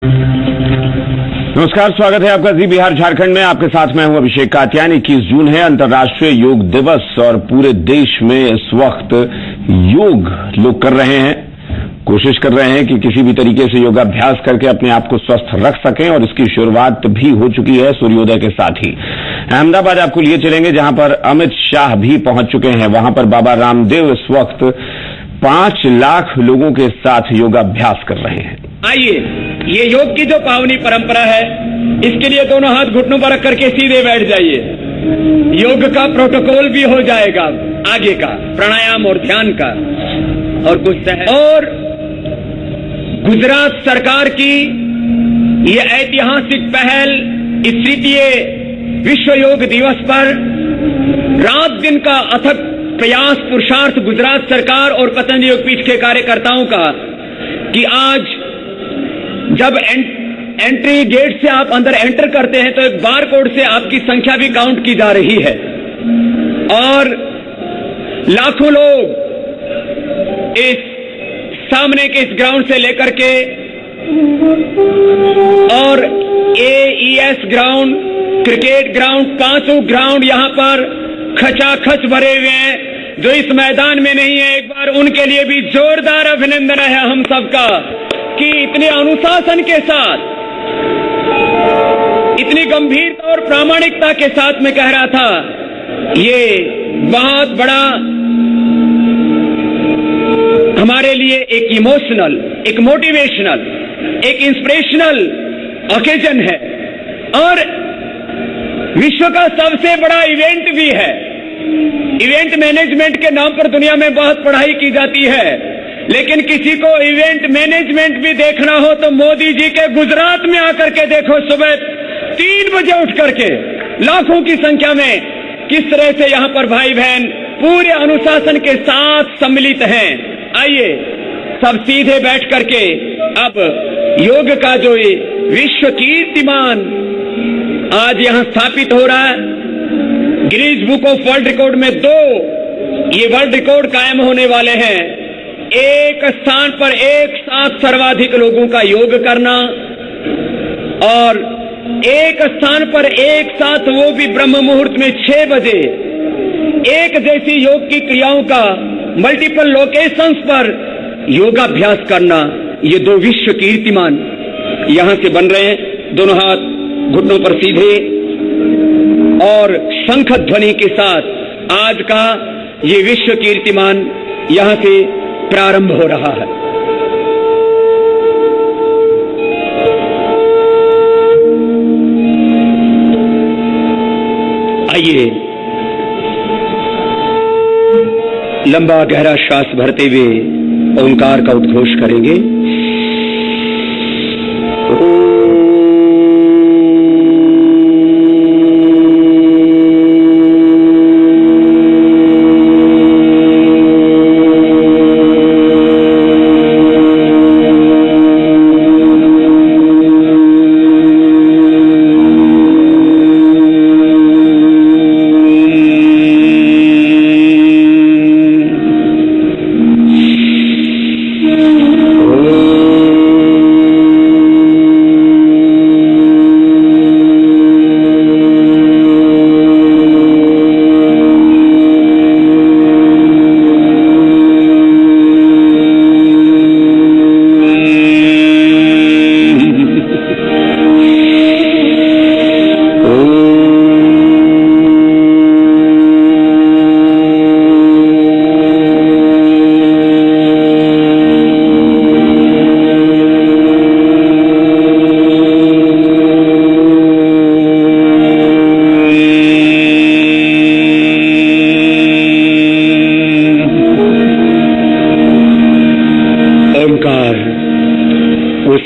नमस्कार, स्वागत है आपका जी बिहार झारखंड में। आपके साथ मैं हूं अभिषेक कात्यायन। 21 जून है, अंतर्राष्ट्रीय योग दिवस, और पूरे देश में इस वक्त योग लोग कर रहे हैं, कोशिश कर रहे हैं कि किसी भी तरीके से योगाभ्यास करके अपने आप को स्वस्थ रख सकें, और इसकी शुरुआत भी हो चुकी है सूर्योदय के साथ ही। अहमदाबाद आपको लिए चलेंगे, जहां पर अमित शाह भी पहुंच चुके हैं। वहां पर बाबा रामदेव इस वक्त 5 लाख लोगों के साथ योगाभ्यास कर रहे हैं। आइए, ये योग की जो पावनी परंपरा है, इसके लिए दोनों हाथ घुटनों पर रख करके सीधे बैठ जाइए। योग का प्रोटोकॉल भी हो जाएगा आगे का, प्राणायाम और ध्यान का, और कुछ और गुजरात सरकार की ये ऐतिहासिक पहल इस तृतीय विश्व योग दिवस पर रात दिन का अथक प्रयास पुरुषार्थ गुजरात सरकार और पतंजलि योगपीठ के कार्यकर्ताओं का, कि आज जब एंट्री गेट से आप अंदर एंटर करते हैं तो एक बार कोड से आपकी संख्या भी काउंट की जा रही है, और लाखों लोग इस सामने के इस ग्राउंड से लेकर के और AES ground, cricket ground, 5 ground यहां पर खचाखच भरे हुए हैं। जो इस मैदान में नहीं है, एक बार उनके लिए भी जोरदार अभिनंदन है हम सबका, कि इतने अनुशासन के साथ, इतनी गंभीरता और प्रामाणिकता के साथ मैं कह रहा था, ये बहुत बड़ा हमारे लिए एक इमोशनल, एक मोटिवेशनल, एक इंस्पिरेशनल ओकेजन है, और विश्व का सबसे बड़ा इवेंट भी है। इवेंट मैनेजमेंट के नाम पर दुनिया में बहुत पढ़ाई की जाती है, लेकिन किसी को इवेंट मैनेजमेंट भी देखना हो तो मोदी जी के गुजरात में आकर के देखो। सुबह 3 बजे उठ करके लाखों की संख्या में किस तरह से यहां पर भाई बहन पूरे अनुशासन के साथ सम्मिलित हैं। आइए, सब सीधे बैठ करके अब योग का जो ये विश्व कीर्तिमान आज यहां स्थापित हो रहा है, Guinness book of world record में 2 ये वर्ल्ड रिकॉर्ड कायम होने वाले हैं। एक स्थान पर एक साथ सर्वाधिक लोगों का योग करना, और एक स्थान पर एक साथ वो भी ब्रह्म मुहूर्त में 6 बजे एक जैसी योग की क्रियाओं का मल्टीपल लोकेशंस पर योगाभ्यास करना। ये 2 विश्व कीर्तिमान यहां से बन रहे हैं। दोनों हाथ घुटनों पर सीधे, और शंख ध्वनि के साथ आज का ये विश्व कीर्तिमान यहां से प्रारंभ हो रहा है। आइए, लंबा गहरा श्वास भरते हुए ओंकार का उद्घोष करेंगे।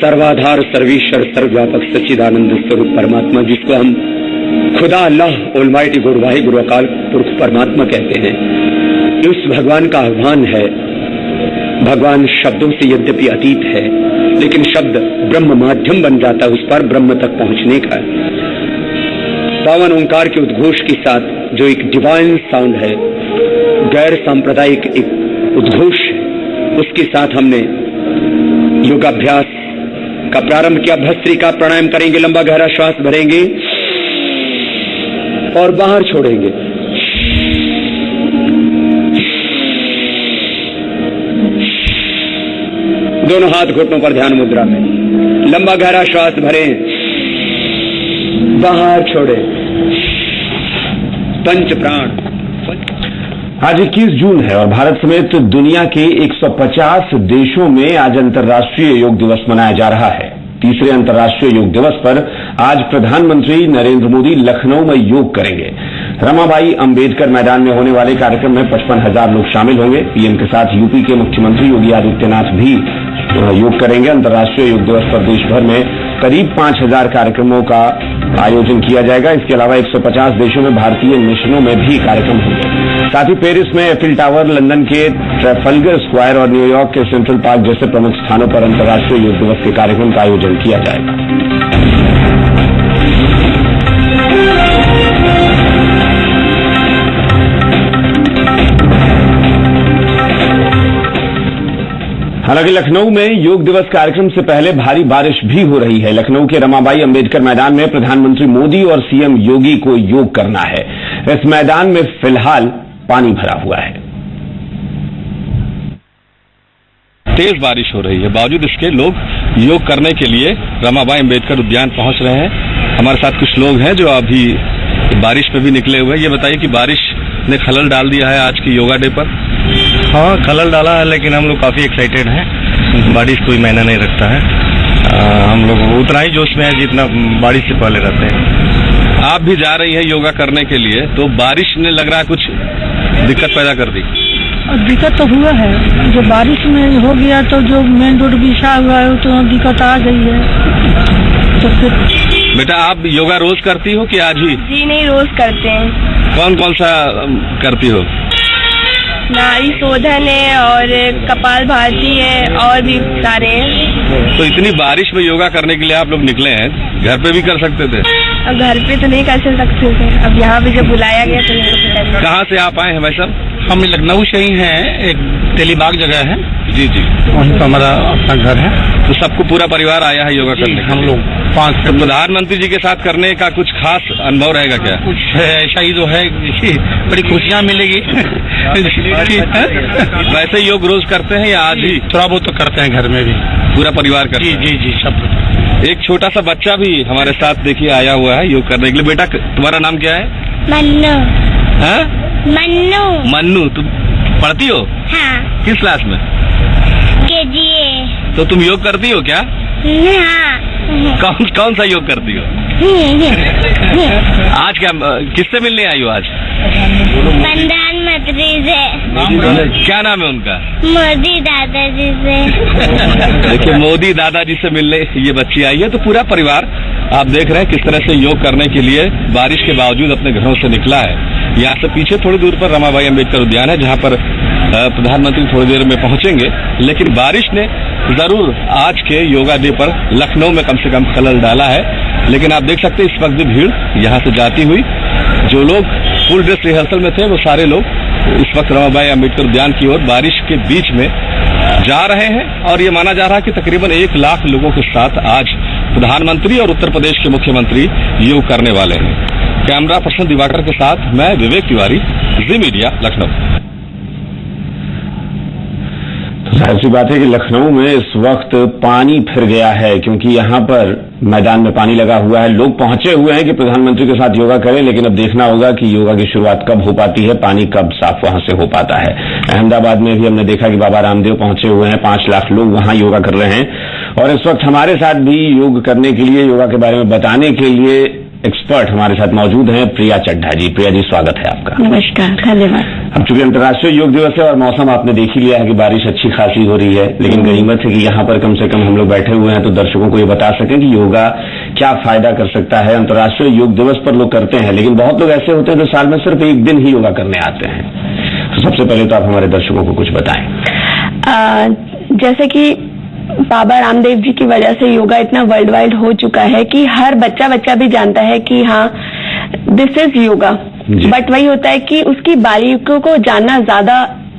सर्वाधार, सर्वेश्वर, सर्वव्यापक, सच्चिदानंद स्वरूप परमात्मा, जिसको हम खुदा, अल्लाह, ऑलमाइटी, गुरुवाही, गुरु अकाल पुरख परमात्मा कहते हैं, उस भगवान का आह्वान है। भगवान शब्दों से यद्यपि अतीत है, लेकिन शब्द ब्रह्म माध्यम बन जाता है उस पर ब्रह्म तक पहुंचने का। पावन ओंकार के उद्घोष के साथ, जो एक डिवाइन साउंड है, गैर सांप्रदायिक एक उद्घोष है, उसके साथ हमने योगाभ्यास का प्रारंभ किया। भस्त्रिका प्राणायाम करेंगे, लंबा गहरा श्वास भरेंगे और बाहर छोड़ेंगे। दोनों हाथ घुटनों पर ध्यान मुद्रा में, लंबा गहरा श्वास भरें, बाहर छोड़े। पंच प्राण। आज 21 जून है और भारत समेत दुनिया के 150 देशों में आज अंतर्राष्ट्रीय योग दिवस मनाया जा रहा है। तीसरे अंतर्राष्ट्रीय योग दिवस पर आज प्रधानमंत्री नरेंद्र मोदी लखनऊ में योग करेंगे। रमाबाई अंबेडकर मैदान में होने वाले कार्यक्रम में 55,000 लोग शामिल होंगे। पीएम के साथ यूपी के मुख्यमंत्री योगी आदित्यनाथ भी योग करेंगे। अंतर्राष्ट्रीय योग दिवस पर देश भर में करीब 5,000 कार्यक्रमों का आयोजन किया जाएगा। इसके अलावा 150 देशों में भारतीय मिशनों में भी कार्यक्रम होंगे। साथ ही पेरिस में एफिल टावर, लंदन के ट्रेफल्गर स्क्वायर और न्यूयॉर्क के सेंट्रल पार्क जैसे प्रमुख स्थानों पर अंतर्राष्ट्रीय योग दिवस के कार्यक्रम का आयोजन किया जाएगा। हालांकि लखनऊ में योग दिवस कार्यक्रम से पहले भारी बारिश भी हो रही है। लखनऊ के रमाबाई अंबेडकर मैदान में प्रधानमंत्री मोदी और सीएम योगी को योग करना है। इस मैदान में फिलहाल पानी भरा हुआ है। तेज बारिश हो रही है, बावजूद इसके लोग योग करने के लिए रमाबाई अंबेडकर उद्यान पहुंच रहे हैं। हमारे साथ कुछ लोग हैं जो अभी बारिश पे भी निकले हुए हैं। ये बताइए कि बारिश ने खलल डाल दिया है आज की योगा डे पर? हाँ, खलल डाला है, लेकिन हम लोग काफी एक्साइटेड हैं। बारिश कोई मायना नहीं रखता है। हम लोग उतना ही जोश में है जितना बारिश से पहले रहते हैं। आप भी जा रही है योगा करने के लिए, तो बारिश ने लग रहा है कुछ दिक्कत पैदा कर दी? दिक्कत तो हुआ है, जो बारिश में हो गया तो जो मेन रोड बिछा हुआ है तो दिक्कत आ गई है। तो फिर बेटा, आप योगा रोज करती हो कि आज ही? जी नहीं, रोज करते हैं। कौन कौन सा करती हो? नाड़ी शोधन है और कपाल भाती है और भी सारे हैं। तो इतनी बारिश में योगा करने के लिए आप लोग निकले हैं, घर पे भी कर सकते थे? अब घर पे तो नहीं कर सकते थे, अब यहाँ पे जब बुलाया गया तो। कहाँ से आप आए हैं भाई साहब? हम लखनऊ से ही हैं, एक तेलीबाग जगह है। जी जी, वहीं पर हमारा अपना घर है। तो सबको पूरा परिवार आया है योगा करने? हम लोग 5। तो प्रधानमंत्री जी के साथ करने का कुछ खास अनुभव रहेगा क्या? कुछ ऐसा ही जो है, बड़ी खुशियाँ मिलेगी। वैसे योग रोज करते हैं या आज ही? थोड़ा बहुत तो करते हैं घर में भी, पूरा परिवार करते हैं? जी जी, सब। एक छोटा सा बच्चा भी हमारे साथ देखिए आया हुआ है योग करने के लिए। बेटा, तुम्हारा नाम क्या है? मन्नू। हाँ? मन्नू। मन्नू, तुम पढ़ती हो? हाँ। किस क्लास में? केजीए। तो तुम योग करती हो क्या? हाँ। कौन सा योग करती हो? आज क्या, किससे मिलने आई हो आज? प्रधानमंत्री से। क्या नाम है उनका? मोदी दादाजी से। देखिए, मोदी दादाजी से मिलने ये बच्ची आई है। तो पूरा परिवार आप देख रहे हैं किस तरह से योग करने के लिए बारिश के बावजूद अपने घरों से निकला है। यहाँ से पीछे थोड़ी दूर पर रमाबाई अंबेडकर उद्यान है, जहाँ पर प्रधानमंत्री थोड़ी देर में पहुंचेंगे। लेकिन बारिश ने जरूर आज के योगा डे पर लखनऊ में कम से कम खलल डाला है। लेकिन आप देख सकते हैं इस वक्त भी भीड़ यहाँ से जाती हुई, जो लोग फुल ड्रेस रिहर्सल में थे वो सारे लोग इस वक्त रमाबाई अंबेडकर उद्यान की ओर बारिश के बीच में जा रहे हैं। और ये माना जा रहा है कि तकरीबन 1 लाख लोगों के साथ आज प्रधानमंत्री और उत्तर प्रदेश के मुख्यमंत्री योग करने वाले हैं। कैमरा पर्सन दिवाकर के साथ मैं विवेक तिवारी, जी मीडिया, लखनऊ। जाहिर सी बात है कि लखनऊ में इस वक्त पानी फिर गया है, क्योंकि यहाँ पर मैदान में पानी लगा हुआ है। लोग पहुंचे हुए हैं कि प्रधानमंत्री के साथ योगा करें, लेकिन अब देखना होगा कि योगा की शुरुआत कब हो पाती है, पानी कब साफ वहां से हो पाता है। अहमदाबाद में भी हमने देखा कि बाबा रामदेव पहुंचे हुए हैं, 5 लाख लोग वहां योगा कर रहे हैं। और इस वक्त हमारे साथ भी योग करने के लिए, योगा के बारे में बताने के लिए एक्सपर्ट हमारे साथ मौजूद हैं। प्रिया चड्ढा जी। प्रिया जी, स्वागत है आपका। नमस्कार, धन्यवाद। अब चूंकि अंतर्राष्ट्रीय योग दिवस है और मौसम आपने देख ही लिया है कि बारिश अच्छी खासी हो रही है, लेकिन गनीमत है कि यहाँ पर कम से कम हम लोग बैठे हुए हैं तो दर्शकों को ये बता सकें कि योगा क्या फायदा कर सकता है। अंतर्राष्ट्रीय योग दिवस पर लोग करते हैं, लेकिन बहुत लोग ऐसे होते हैं जो साल में सिर्फ एक दिन ही योगा करने आते हैं। तो सबसे पहले तो आप हमारे दर्शकों को कुछ बताएं। जैसे कि बाबा रामदेव जी की वजह से योगा इतना वर्ल्ड वाइड हो चुका है कि हर बच्चा भी जानता है कि हाँ, दिस इज योगा। बट वही होता है कि उसकी बारीकियों को जानना ज्यादा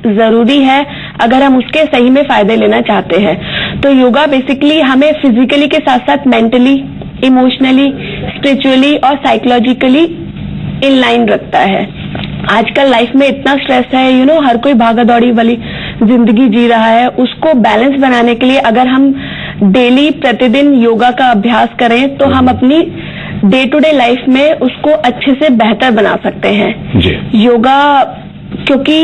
जरूरी है। अगर हम उसके सही में फायदे लेना चाहते हैं। तो योगा बेसिकली हमें फिजिकली के साथ साथ मेंटली, इमोशनली, स्पिरिचुअली और साइकोलॉजिकली इन लाइन रखता है। आजकल लाइफ में इतना स्ट्रेस है, हर कोई भागा दौड़ी वाली जिंदगी जी रहा है। उसको बैलेंस बनाने के लिए अगर हम डेली प्रतिदिन योगा का अभ्यास करें तो हम अपनी डे टू डे लाइफ में उसको अच्छे से बेहतर बना सकते हैं जी। योगा, क्योंकि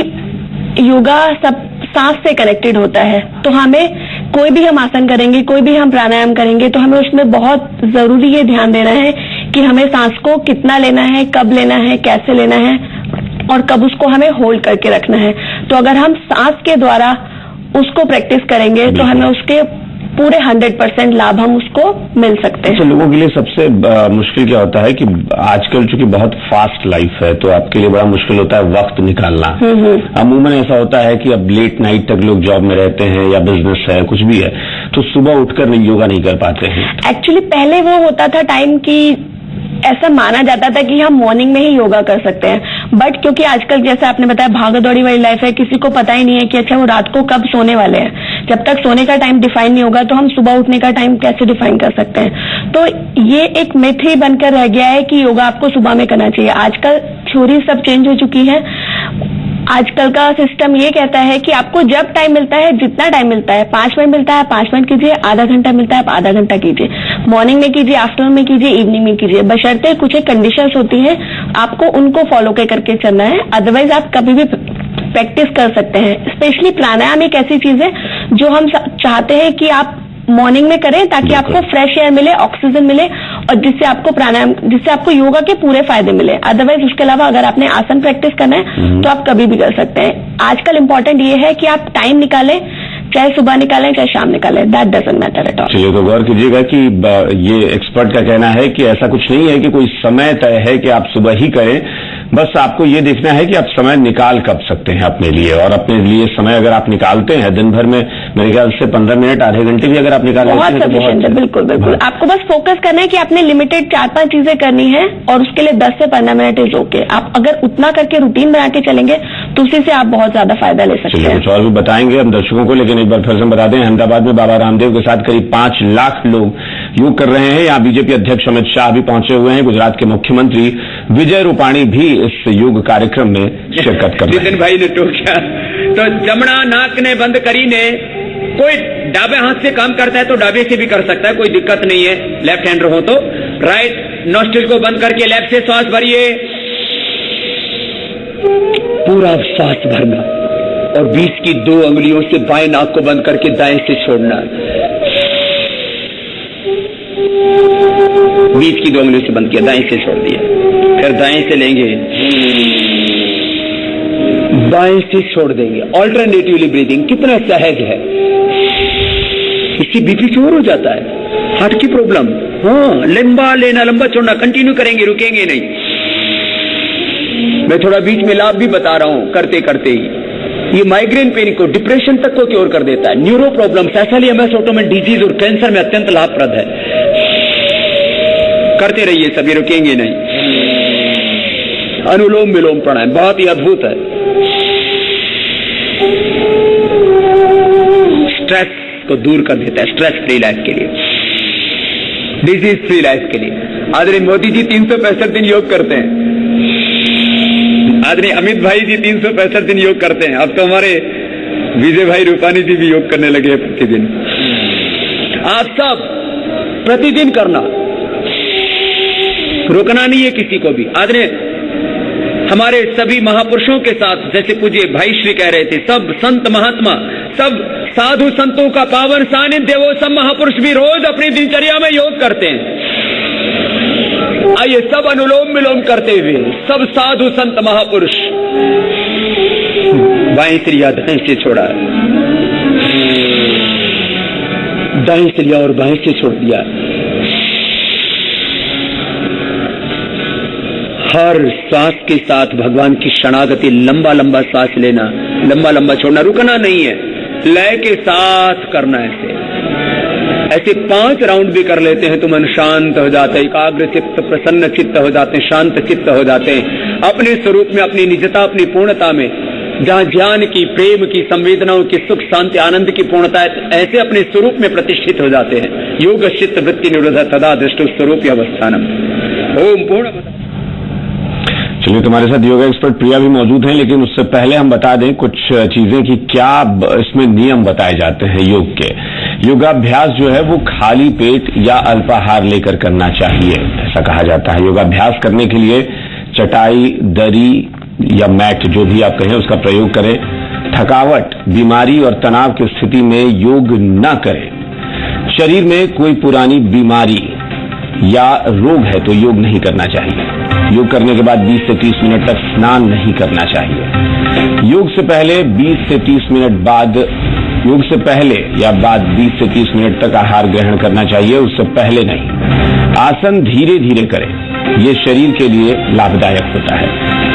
योगा सब सांस से कनेक्टेड होता है, तो हमें कोई भी हम आसन करेंगे, कोई भी हम प्राणायाम करेंगे, तो हमें उसमें बहुत जरूरी ये ध्यान देना है कि हमें सांस को कितना लेना है, कब लेना है, कैसे लेना है और कब उसको हमें होल्ड करके रखना है। तो अगर हम सांस के द्वारा उसको प्रैक्टिस करेंगे तो हमें उसके पूरे 100% लाभ हम उसको मिल सकते हैं। तो लोगों के लिए सबसे मुश्किल क्या होता है कि आजकल चूंकि बहुत फास्ट लाइफ है तो आपके लिए बड़ा मुश्किल होता है वक्त निकालना। अमूमन ऐसा होता है कि अब लेट नाइट तक लोग जॉब में रहते हैं या बिजनेस है, कुछ भी है, तो सुबह उठकर योगा नहीं कर पाते हैं। एक्चुअली पहले वो होता था टाइम की ऐसा माना जाता था कि हम मॉर्निंग में ही योगा कर सकते हैं, बट क्योंकि आजकल जैसे आपने बताया भागा दौड़ी वाली लाइफ है, किसी को पता ही नहीं है कि अच्छा वो रात को कब सोने वाले हैं। जब तक सोने का टाइम डिफाइन नहीं होगा तो हम सुबह उठने का टाइम कैसे डिफाइन कर सकते हैं। तो ये एक मिथ ही बनकर रह गया है कि योगा आपको सुबह में करना चाहिए। आजकल थ्योरी सब चेंज हो चुकी है। आजकल का सिस्टम ये कहता है कि आपको जब टाइम मिलता है, जितना टाइम मिलता है, 5 मिनट मिलता है 5 मिनट कीजिए, आधा घंटा मिलता है आधा घंटा कीजिए, मॉर्निंग में कीजिए, आफ्टरनून में कीजिए, इवनिंग में कीजिए, बशर्ते कुछ एक कंडीशंस होती हैं, आपको उनको फॉलो करके चलना है। अदरवाइज आप कभी भी प्रैक्टिस कर सकते हैं। स्पेशली प्राणायाम एक ऐसी चीज है जो हम चाहते हैं कि आप मॉर्निंग में करें ताकि आपको फ्रेश एयर मिले, ऑक्सीजन मिले और जिससे आपको योगा के पूरे फायदे मिले। अदरवाइज उसके अलावा अगर आपने आसन प्रैक्टिस करना है तो आप कभी भी कर सकते हैं। आजकल इम्पोर्टेंट ये है कि आप टाइम निकालें, चाहे सुबह निकालें चाहे शाम निकालें, that doesn't matter at all. चलिए, तो गौर कीजिएगा कि ये एक्सपर्ट का कहना है कि ऐसा कुछ नहीं है कि कोई समय तय है कि आप सुबह ही करें, बस आपको ये देखना है कि आप समय निकाल कब सकते हैं अपने लिए। और अपने लिए समय अगर आप निकालते हैं दिन भर में, मेरे ख्याल से 15 मिनट आधे घंटे भी अगर आप निकाल लेते हैं तो बहुत है। बिल्कुल बिल्कुल। आपको बस फोकस करना है कि आपने लिमिटेड 4-5 चीजें करनी है और उसके लिए 10 से 15 मिनट इज ओके। आप अगर उतना करके रूटीन बना के चलेंगे तो उसी से आप बहुत ज्यादा फायदा ले सकते हैं। कुछ और भी बताएंगे हम दर्शकों को, लेकिन एक बार फिर से बता दें, अहमदाबाद में बाबा रामदेव के साथ करीब 5 लाख लोग योग कर रहे हैं। यहाँ बीजेपी अध्यक्ष अमित शाह भी पहुंचे हुए हैं। गुजरात के मुख्यमंत्री विजय रूपाणी भी इस योग कार्यक्रम में शिरकत कर रहे हैं। नितिन भाई ने टोका तो जमना नाक ने बंद करी ने, कोई डाबे हाथ से काम करता है तो डाबे से भी कर सकता है, कोई दिक्कत नहीं है। लेफ्ट हैंडर हो तो राइट नोस्ट्रिल को बंद करके लेफ्ट से श्वास भरिए, पूरा श्वास भरना और 20 की 2 अंगुलियों से बाएं नाक को बंद करके दाएं से छोड़ना। 20 की 2 अंगुलियों से बंद किया, दाएं से छोड़ दिया, फिर दाएं से लेंगे, बाएं से छोड़ देंगे। ऑल्टरनेटिवली ब्रीदिंग कितना सहज है। इससे बीपी क्योर हो जाता है, हार्ट की प्रॉब्लम। हाँ, लंबा लेना लंबा छोड़ना, कंटिन्यू करेंगे, रुकेंगे नहीं। मैं थोड़ा बीच में लाभ भी बता रहा हूं करते करते ही। ये माइग्रेन पेन को, डिप्रेशन तक को क्योर कर देता है। न्यूरो प्रॉब्लम, एसएलईएमएस, ऑटोमेन डिजीज और कैंसर में अत्यंत लाभप्रद है। करते रहिए सभी, रुकेंगे नहीं। अनुलोम विलोम प्राणायाम बहुत ही अद्भुत है। स्ट्रेस को दूर कर देता है, स्ट्रेस फ्री लाइफ के लिए, डिजीज फ्री लाइफ के लिए। आदरणीय मोदी जी 365 दिन योग करते हैं। आदरणीय अमित भाई जी 365 दिन योग करते हैं। अब तो हमारे विजय भाई रूपानी जी भी योग करने लगे हैं प्रतिदिन। आप सब प्रतिदिन करना, रुकना नहीं है किसी को भी। आदरणीय हमारे सभी महापुरुषों के साथ, जैसे पूज्य भाई श्री कह रहे थे, सब संत महात्मा, सब साधु संतों का पावन सानिध्य, वो सब महापुरुष भी रोज अपनी दिनचर्या में योग करते हैं। आइए सब अनुलोम विलोम करते हुए, सब साधु संत महापुरुष, बाएं से लिया दाएं से छोड़ा, दाएं से लिया और बाएं से छोड़ दिया। हर सांस के साथ भगवान की शरणागति, लंबा लंबा सांस लेना, लंबा लंबा छोड़ना, रुकना नहीं है, लय के साथ करना है। ऐसे 5 राउंड भी कर लेते हैं तो मन शांत हो जाता है, एकाग्र चित्त, प्रसन्न चित्त हो जाते हैं, शांत चित्त हो जाते हैं। अपने स्वरूप में, अपनी निजता, अपनी पूर्णता में जहाँ ज्ञान की, प्रेम की, संवेदनाओं की, सुख शांति आनंद की पूर्णता ऐसे अपने स्वरूप में प्रतिष्ठित हो जाते हैं। योग चित्त वृत्ति निरोध तदा दृष्टि स्वरूप अवस्थानम। ओम पूर्ण। चलिए, तुम्हारे साथ योगा एक्सपर्ट प्रिया भी मौजूद हैं, लेकिन उससे पहले हम बता दें कुछ चीजें कि क्या इसमें नियम बताए जाते हैं योग के। योगाभ्यास जो है वो खाली पेट या अल्पाहार लेकर करना चाहिए, ऐसा कहा जाता है। योगाभ्यास करने के लिए चटाई, दरी या मैट जो भी आप कहें उसका प्रयोग करें। थकावट, बीमारी और तनाव की स्थिति में योग न करें। शरीर में कोई पुरानी बीमारी या रोग है तो योग नहीं करना चाहिए। योग करने के बाद 20 से 30 मिनट तक स्नान नहीं करना चाहिए। योग से पहले 20 से 30 मिनट बाद योग से पहले या बाद 20 से 30 मिनट तक आहार ग्रहण करना चाहिए, उससे पहले नहीं। आसन धीरे धीरे करें, ये शरीर के लिए लाभदायक होता है।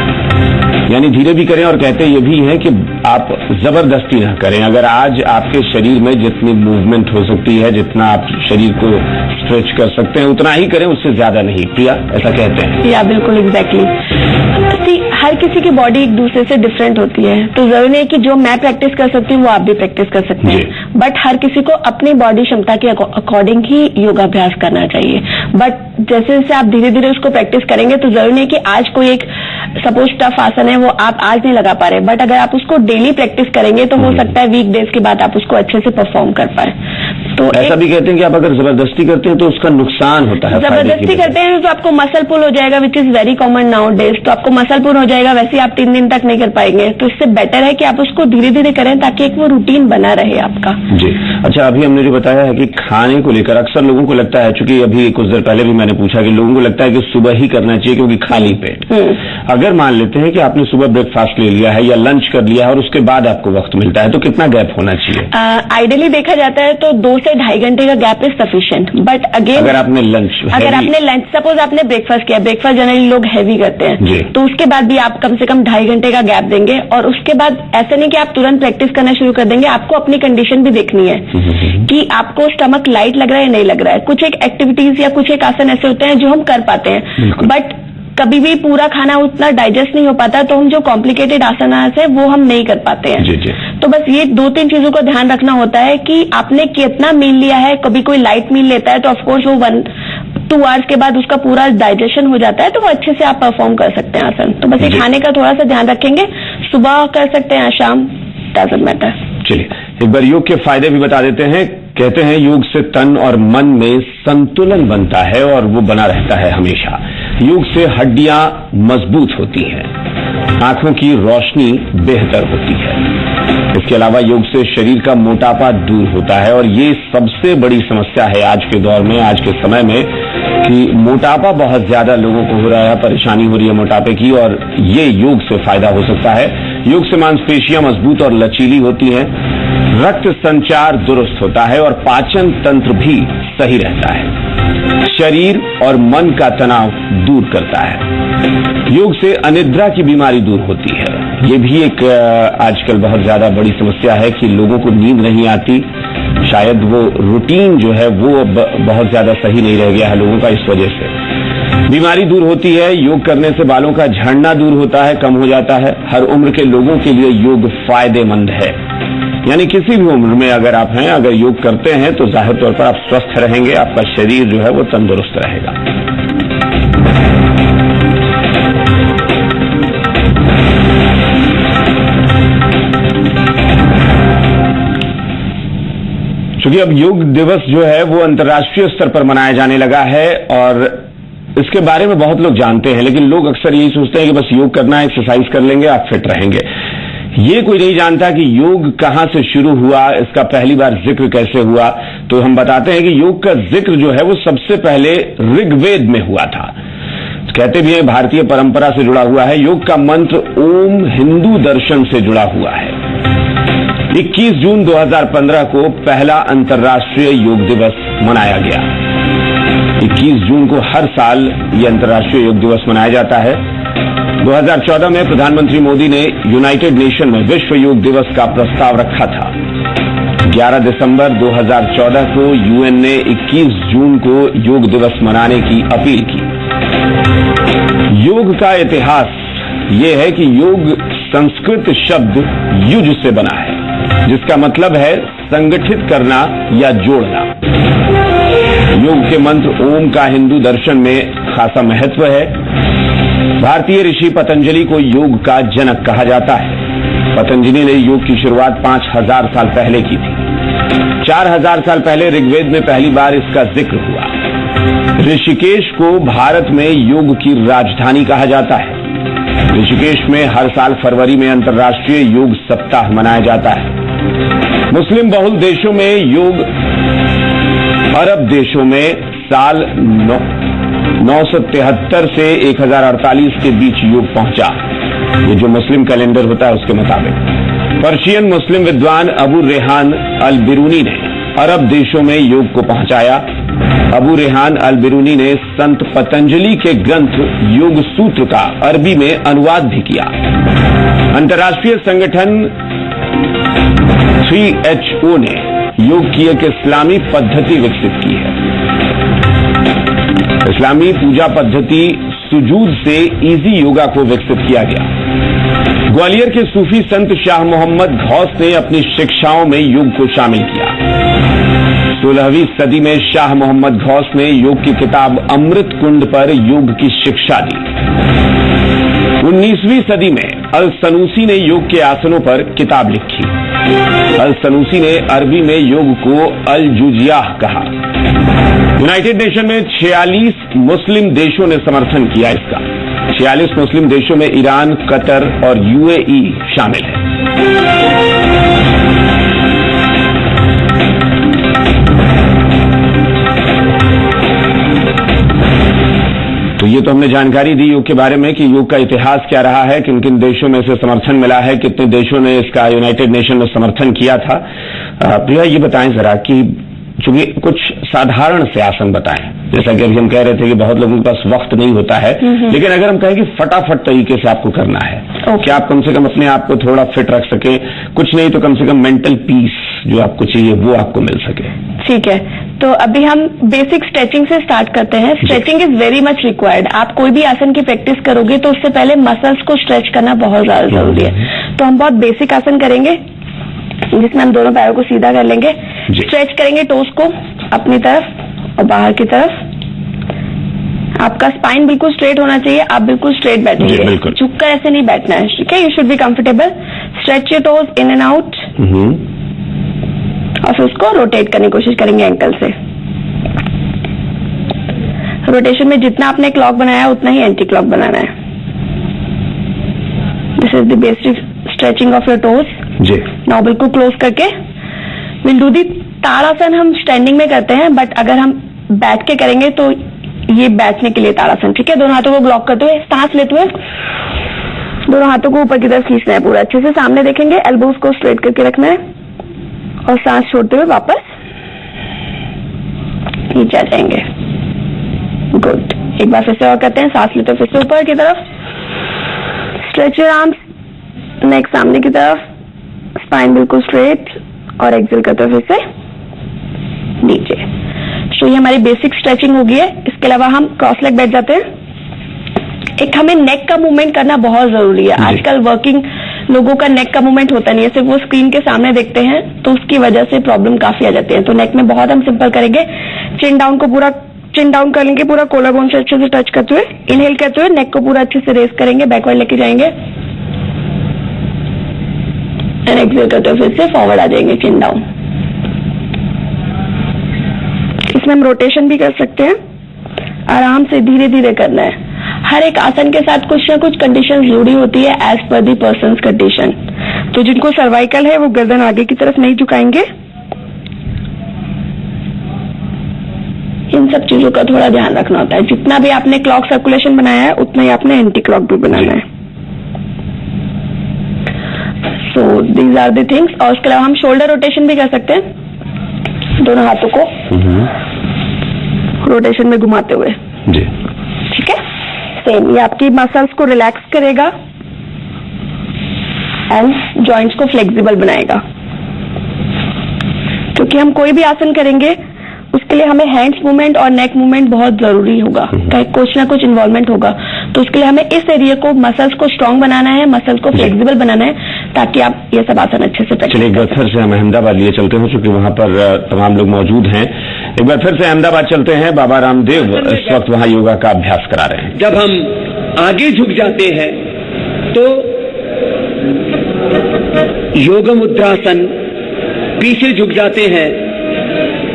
यानी धीरे भी करें, और कहते ये भी हैं कि आप जबरदस्ती न करें। अगर आज आपके शरीर में जितनी मूवमेंट हो सकती है, जितना आप शरीर को स्ट्रेच कर सकते हैं उतना ही करें, उससे ज्यादा नहीं। प्रिया, ऐसा कहते हैं? या बिल्कुल एग्जैक्टली। हर किसी की बॉडी एक दूसरे से डिफरेंट होती है, तो जरूरी नहीं कि जो मैं प्रैक्टिस कर सकती हूँ वो आप भी प्रैक्टिस कर सकते हैं। बट हर किसी को अपनी बॉडी क्षमता के अकॉर्डिंग ही योगाभ्यास करना चाहिए। बट जैसे जैसे आप धीरे धीरे उसको प्रैक्टिस करेंगे तो जरूरी नहीं कि आज कोई एक सपोज टफ आसन है वो आप आज नहीं लगा पा रहे, बट अगर आप उसको डेली प्रैक्टिस करेंगे तो हो सकता है वीक डेज के बाद आप उसको अच्छे से परफॉर्म कर पाए। तो ऐसा भी कहते हैं कि आप अगर जबरदस्ती करते हैं तो उसका नुकसान होता है। जबरदस्ती करते हैं तो आपको मसल पुल हो जाएगा, which is very common now days. तो आपको मसल पुल हो जाएगा, वैसे आप 3 दिन तक नहीं कर पाएंगे। तो इससे बेटर है कि आप उसको धीरे धीरे करें ताकि एक वो रूटीन बना रहे आपका। जी अच्छा, अभी हमने जो बताया है कि खाने को लेकर अक्सर लोगों को लगता है, चूंकि अभी कुछ देर पहले भी मैंने पूछा कि लोगों को लगता है कि सुबह ही करना चाहिए क्योंकि खाली पेट। अगर मान लेते हैं कि आपने सुबह ब्रेकफास्ट ले लिया है या लंच कर लिया है और उसके बाद आपको वक्त मिलता है, तो कितना गैप होना चाहिए? आइडियली देखा जाता है तो 2 से ढाई घंटे का gap is sufficient. But again अगर आपने लंच सपोज आपने ब्रेकफास्ट किया, ब्रेकफास्ट जनरली लोग हैवी करते हैं, तो उसके बाद भी आप कम से कम 2.5 घंटे का गैप देंगे। और उसके बाद ऐसे नहीं कि आप तुरंत प्रैक्टिस करना शुरू कर देंगे, आपको अपनी कंडीशन भी देखनी है कि आपको स्टमक लाइट लग रहा है या नहीं लग रहा है। कुछ एक एक्टिविटीज या कुछ एक आसन ऐसे होते हैं जो हम कर पाते हैं, बट कभी भी पूरा खाना उतना डाइजेस्ट नहीं हो पाता, तो हम जो कॉम्प्लिकेटेड आसनास है वो हम नहीं कर पाते हैं। तो बस ये 2-3 चीजों का ध्यान रखना होता है कि आपने कितना मील लिया है। कभी कोई लाइट मील लेता है तो ऑफकोर्स वो 1-2 आवर्स के बाद उसका पूरा डाइजेशन हो जाता है, तो वो अच्छे से आप परफॉर्म कर सकते हैं आसन। तो बस ये खाने का थोड़ा सा ध्यान रखेंगे, सुबह कर सकते हैं, शाम, डजंट मैटर। चलिए एक बार योग के फायदे भी बता देते हैं। कहते हैं योग से तन और मन में संतुलन बनता है और वो बना रहता है हमेशा। योग से हड्डियां मजबूत होती हैं, आंखों की रोशनी बेहतर होती है। इसके अलावा योग से शरीर का मोटापा दूर होता है, और ये सबसे बड़ी समस्या है आज के दौर में, आज के समय में, कि मोटापा बहुत ज्यादा लोगों को हो रहा है, परेशानी हो रही है मोटापे की, और ये योग से फायदा हो सकता है। योग से मांसपेशियां मजबूत और लचीली होती हैं, रक्त संचार दुरुस्त होता है और पाचन तंत्र भी सही रहता है। शरीर और मन का तनाव दूर करता है। योग से अनिद्रा की बीमारी दूर होती है। ये भी एक आजकल बहुत ज्यादा बड़ी समस्या है कि लोगों को नींद नहीं आती। शायद वो रूटीन जो है वो बहुत ज्यादा सही नहीं रह गया है लोगों का, इस वजह से बीमारी दूर होती है। योग करने से बालों का झड़ना दूर होता है, कम हो जाता है। हर उम्र के लोगों के लिए योग फायदेमंद है, यानी किसी भी उम्र में अगर आप हैं, अगर योग करते हैं तो जाहिर तौर पर आप स्वस्थ रहेंगे, आपका शरीर जो है वो तंदुरुस्त रहेगा। क्योंकि अब योग दिवस जो है वो अंतर्राष्ट्रीय स्तर पर मनाया जाने लगा है, और इसके बारे में बहुत लोग जानते हैं, लेकिन लोग अक्सर यही सोचते हैं कि बस योग करना है, एक्सरसाइज कर लेंगे, आप फिट रहेंगे। ये कोई नहीं जानता कि योग कहां से शुरू हुआ, इसका पहली बार जिक्र कैसे हुआ। तो हम बताते हैं कि योग का जिक्र जो है वो सबसे पहले ऋग्वेद में हुआ था। कहते भी हैं भारतीय परंपरा से जुड़ा हुआ है। योग का मंत्र ओम हिंदू दर्शन से जुड़ा हुआ है। 21 जून 2015 को पहला अंतर्राष्ट्रीय योग दिवस मनाया गया। 21 जून को हर साल ये अंतर्राष्ट्रीय योग दिवस मनाया जाता है। 2014 में प्रधानमंत्री मोदी ने यूनाइटेड नेशन में विश्व योग दिवस का प्रस्ताव रखा था। 11 दिसंबर 2014 को यूएन ने 21 जून को योग दिवस मनाने की अपील की। योग का इतिहास ये है कि योग संस्कृत शब्द युज से बना है, जिसका मतलब है संगठित करना या जोड़ना। योग के मंत्र ओम का हिंदू दर्शन में खासा महत्व है। भारतीय ऋषि पतंजलि को योग का जनक कहा जाता है। पतंजलि ने योग की शुरुआत 5000 साल पहले की थी। 4000 साल पहले ऋग्वेद में पहली बार इसका जिक्र हुआ। ऋषिकेश को भारत में योग की राजधानी कहा जाता है। ऋषिकेश में हर साल फरवरी में अंतर्राष्ट्रीय योग सप्ताह मनाया जाता है। मुस्लिम बहुल देशों में योग, अरब देशों में साल 973 से 1048 के बीच योग पहुंचा, ये जो मुस्लिम कैलेंडर होता है उसके मुताबिक। पर्शियन मुस्लिम विद्वान अबू रेहान अल बिरूनी ने अरब देशों में योग को पहुंचाया। अबू रेहान अल बिरूनी ने संत पतंजलि के ग्रंथ योग सूत्र का अरबी में अनुवाद भी किया। अंतर्राष्ट्रीय संगठन 3HO ने योग की एक इस्लामी पद्धति विकसित की है। इस्लामी पूजा पद्धति सुजूद से इजी योगा को विकसित किया गया। ग्वालियर के सूफी संत शाह मोहम्मद गौस ने अपनी शिक्षाओं में योग को शामिल किया। 16वीं सदी में शाह मोहम्मद गौस ने योग की किताब अमृत कुंड पर योग की शिक्षा दी। 19वीं सदी में अल सनूसी ने योग के आसनों पर किताब लिखी। अल सनूसी ने अरबी में योग को अल जुजियाह कहा। यूनाइटेड नेशन में 46 मुस्लिम देशों ने समर्थन किया इसका। 46 मुस्लिम देशों में ईरान, कतर और UAE शामिल है। तो ये तो हमने जानकारी दी योग के बारे में कि योग का इतिहास क्या रहा है, किन किन देशों में इसे समर्थन मिला है, कितने देशों ने इसका यूनाइटेड नेशन में समर्थन किया था। प्रिया, ये बताएं जरा कि चूंकि कुछ साधारण से आसन बताएं, जैसा कि अभी हम कह रहे थे कि बहुत लोगों के पास वक्त नहीं होता है, लेकिन अगर हम कहें कि फटाफट तरीके से आपको करना है, क्या आप कम से कम अपने आप को थोड़ा फिट रख सके, कुछ नहीं तो कम से कम मेंटल पीस जो आपको चाहिए वो आपको मिल सके। ठीक है, तो अभी हम बेसिक स्ट्रेचिंग से स्टार्ट करते हैं। Stretching is very much required. आप कोई भी आसन की प्रैक्टिस करोगे तो उससे पहले मसल्स को स्ट्रेच करना बहुत ज्यादा जरूरी है। तो हम बहुत बेसिक आसन करेंगे जिसमें हम दोनों पैरों को सीधा कर लेंगे, स्ट्रेच करेंगे टोस को अपनी तरफ और बाहर की तरफ। आपका स्पाइन बिल्कुल स्ट्रेट होना चाहिए, आप बिल्कुल स्ट्रेट बैठेंगे, झुककर ऐसे नहीं बैठना है। ठीक है, you should be comfortable. Stretch your toes in and out और फिर उसको रोटेट करने की कोशिश करेंगे एंकल से। रोटेशन में जितना आपने क्लॉक बनाया उतना ही एंटी क्लॉक बनाना है। This is the basic stretching of your toes. जी, नाउ बिल्कुल क्लोज करके विल डू दी ताड़ासन। हम स्टैंडिंग में करते हैं, बट अगर हम बैठ के करेंगे तो ये बैठने के लिए ताड़ासन। ठीक है, दोनों हाथों को ब्लॉक करते हुए, सांस लेते हुए दोनों हाथों को ऊपर की तरफ खींचना है, पूरा अच्छे से सामने देखेंगे, एल्बोज को स्ट्रेट करके रखना है और सांस छोड़ते हुए वापस नीचे आ जाएंगे। गुड, एक बार फिर से और करते हैं, सांस लेते हुए फिर से ऊपर की तरफ, स्ट्रेच योर आर्म्स, नेक सामने की तरफ, स्पाइन बिल्कुल स्ट्रेट और एक्सेल करते हुए फिर से नीचे। तो ये हमारी बेसिक स्ट्रेचिंग होगी है। इसके अलावा हम क्रॉस लेग बैठ जाते हैं। एक हमें नेक का मूवमेंट करना बहुत जरूरी है। आजकल वर्किंग लोगों का नेक का मूवमेंट होता नहीं है, सिर्फ वो स्क्रीन के सामने देखते हैं, तो उसकी वजह से प्रॉब्लम काफी आ जाती है। तो नेक में बहुत हम सिंपल करेंगे, चिन डाउन को पूरा चिन डाउन कर लेंगे, पूरा कोलर बोन से अच्छे से टच करते हुए, इनहेल करते हुए नेक को पूरा अच्छे से रेस करेंगे, बैकवर्ड लेके जाएंगे एंड एक्सेल करते हुए फिर से फॉरवर्ड आ जाएंगे, चिन डाउन। इसमें हम रोटेशन भी कर सकते हैं, आराम से धीरे धीरे करना है। हर एक आसन के साथ कुछ ना कुछ कंडीशन जुड़ी होती है एज पर दी पर्सन्स कंडीशन। तो जिनको सर्वाइकल है वो गर्दन आगे की तरफ नहीं झुकाएंगे। इन सब चीजों का थोड़ा ध्यान रखना होता है। जितना भी आपने क्लॉक सर्कुलेशन बनाया है उतना ही आपने एंटी क्लॉक भी बनाना है। So these are the things. और उसके अलावा हम शोल्डर रोटेशन भी कर सकते हैं, दोनों हाथों को रोटेशन में घुमाते हुए। ठीक है, सेम ये आपकी मसल्स को रिलैक्स करेगा एंड जॉइंट्स को फ्लेक्सिबल बनाएगा। क्योंकि हम कोई भी आसन करेंगे उसके लिए हमें हैंड्स मूवमेंट और नेक मूवमेंट बहुत जरूरी होगा, कुछ ना कुछ इन्वॉल्वमेंट होगा। तो उसके लिए हमें इस एरिया को, मसल्स को स्ट्रांग बनाना है, मसल्स को फ्लेक्सिबल बनाना है, ताकि आप ये सब आसन अच्छे से चलिए एक बार फिर से हम अहमदाबाद लिए चलते हैं, क्योंकि वहां पर तमाम लोग मौजूद हैं। एक बार फिर से अहमदाबाद चलते हैं। बाबा रामदेव इस वक्त वहां योगा का अभ्यास करा रहे हैं। जब हम आगे झुक जाते हैं तो योग मुद्रासन, पीछे झुक जाते हैं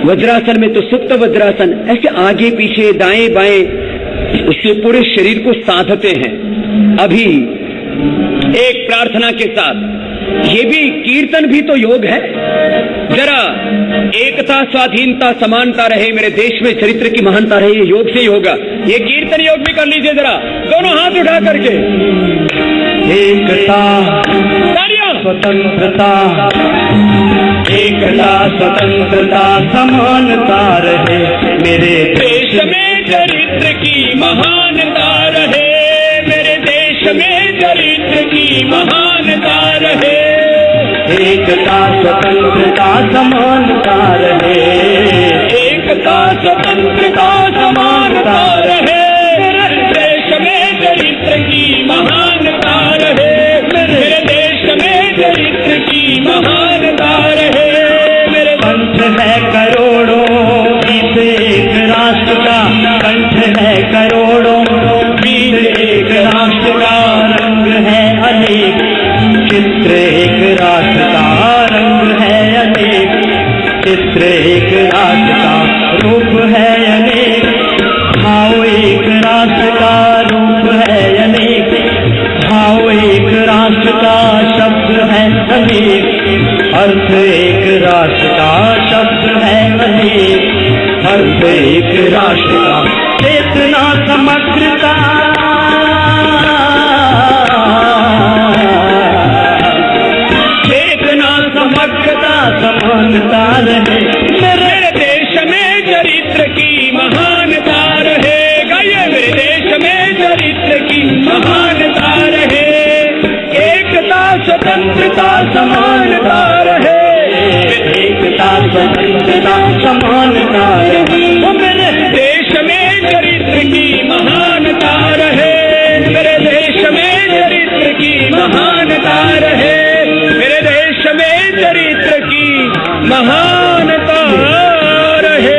वज्रासन में तो सुप्त वज्रासन, ऐसे आगे पीछे दाएं बाएं उससे पूरे शरीर को साधते हैं। अभी एक प्रार्थना के साथ, ये भी कीर्तन भी तो योग है। जरा एकता, स्वाधीनता, समानता रहे, मेरे देश में चरित्र की महानता रहे, ये योग से ही होगा। ये कीर्तन योग भी कर लीजिए जरा, दोनों हाथ उठा करके। एकता स्वतंत्रता, एकता स्वतंत्रता समानता रहे, मेरे देश में चरित्र की महानता रहे, मेरे देश में चरित्र की महानता रहे। एकता स्वतंत्रता समानता रहे, एकता स्वतंत्रता समानता रहे, मेरे देश में चरित्र की महानता रहे, मेरे देश में चरित्र की महानता रहे। मेरे कंठ है करोड़ों, बीस एक राष्ट्र का कंठ है करोड़ों, बीस एक राष्ट्र का रंग है अनेक, चित्र एक राष्ट्र का रंग है अनेक, चित्र एक राष्ट्र का रूप है अनेक, भाव एक राष्ट्र का रूप है अनेक, भाव एक राष्ट्र का शब्द है अनेक, अर्थ एक राष्ट्र का शब्द है अनेक, अर्थ एक राष्ट्र का, चेतना समग्रता, चेतना समग्रता समानता रहे, मेरे देश में चरित्र की महानता रहे। गाइए, मेरे देश में चरित्र की महानता रहे, एकता स्वतंत्रता समानता रहे, एकता स्वतंत्रता समानता रहे, मेरे देश में चरित्र की महानता रहे, मेरे देश में चरित्र की महानता रहे, मेरे देश में चरित्र की महानता रहे।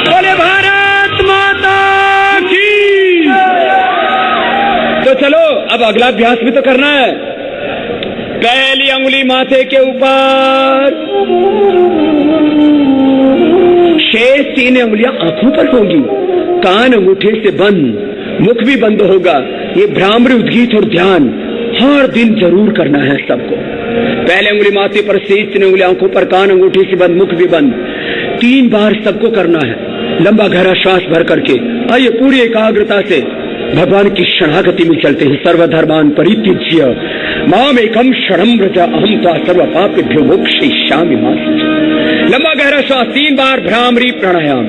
बोले भारत माता की। तो चलो अब अगला अभ्यास भी तो करना है। पहली अंगुली माथे के ऊपर, शेष 3 अंगुलियां आंखों पर होंगी, कान अंगूठे से बंद, मुख भी बंद होगा। ये भ्रामरी, उद्गीत और ध्यान हर दिन जरूर करना है सबको। पहले अंगुली माथे पर, शेष 3 अंगुली आंखों पर, कान अंगूठे से बंद, मुख भी बंद, 3 बार सबको करना है। लंबा गहरा श्वास भर करके आइए पूरी एकाग्रता से भगवान की शरणागति में चलते हैं। सर्वधर्मान परित्यज्य मामेकं शरणं व्रज अहं त्वा सर्व पापेभ्यो मोक्षयिष्यामि मा शुचि। लंबा गहरा श्वास 3 बार, भ्रामरी प्राणायाम।